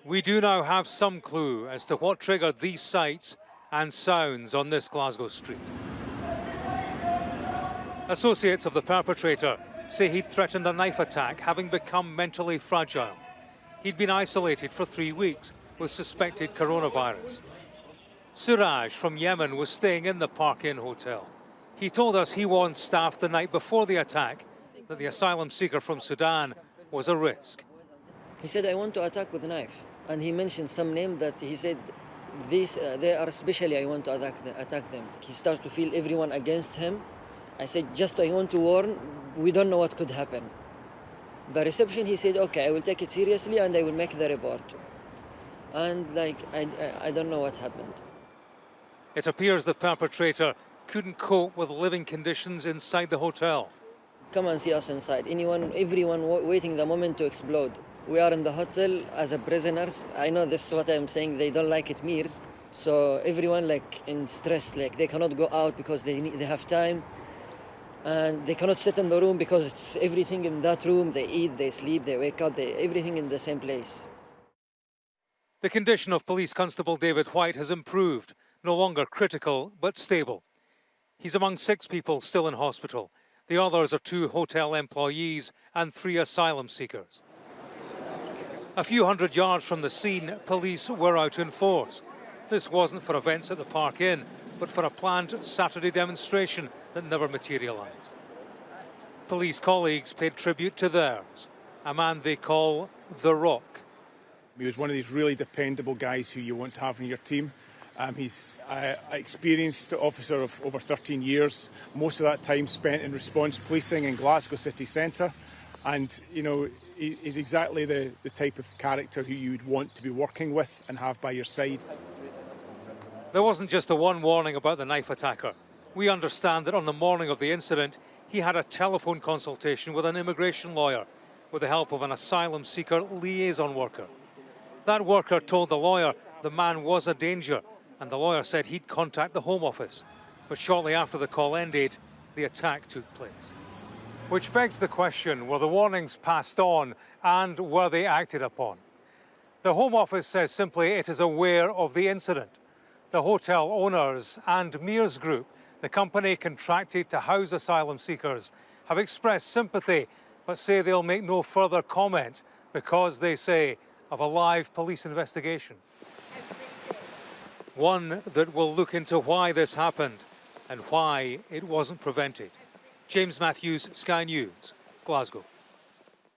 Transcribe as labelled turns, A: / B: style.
A: We do now have some clue as to what triggered these sights and sounds on this Glasgow street. Associates of the perpetrator say he'd threatened a knife attack, having become mentally fragile. He'd been isolated for 3 weeks with suspected coronavirus. Suraj from Yemen was staying in the Park Inn hotel. He told us he warned staff the night before the attack that the asylum seeker from Sudan was a risk.
B: He said, I want to attack with a knife. And he mentioned some name that he said, they are especially I want to attack them. He started to feel everyone against him. I said, just I want to warn, we don't know what could happen. The reception, he said, okay, I will take it seriously and I will make the report. And I don't know what happened.
A: It appears the perpetrator couldn't cope with living conditions inside the hotel.
B: Come and see us inside. Everyone waiting the moment to explode. We are in the hotel as a prisoners. I know this is what I'm saying. They don't like it, Mears. So everyone in stress, they cannot go out because they have time. And they cannot sit in the room because it's everything in that room. They eat, they sleep, they wake up, everything in the same place.
A: The condition of Police Constable David White has improved, no longer critical but stable. He's among 6 people still in hospital. The others are 2 hotel employees and 3 asylum seekers. A few hundred yards from the scene, police were out in force. This wasn't for events at the Park Inn, but for a planned Saturday demonstration that never materialised. Police colleagues paid tribute to theirs, a man they call The Rock.
C: He was one of these really dependable guys who you want to have in your team. He's an experienced officer of over 13 years, most of that time spent in response policing in Glasgow city centre. And, you know, he's exactly the type of character who you would want to be working with and have by your side.
A: There wasn't just the one warning about the knife attacker. We understand that on the morning of the incident, he had a telephone consultation with an immigration lawyer with the help of an asylum seeker liaison worker. That worker told the lawyer the man was a danger, and the lawyer said he'd contact the Home Office. But shortly after the call ended, the attack took place. Which begs the question, were the warnings passed on and were they acted upon? The Home Office says simply it is aware of the incident. The hotel owners and Mears Group, the company contracted to house asylum seekers, have expressed sympathy but say they'll make no further comment because, they say, of a live police investigation. One that will look into why this happened and why it wasn't prevented. James Matthews, Sky News, Glasgow.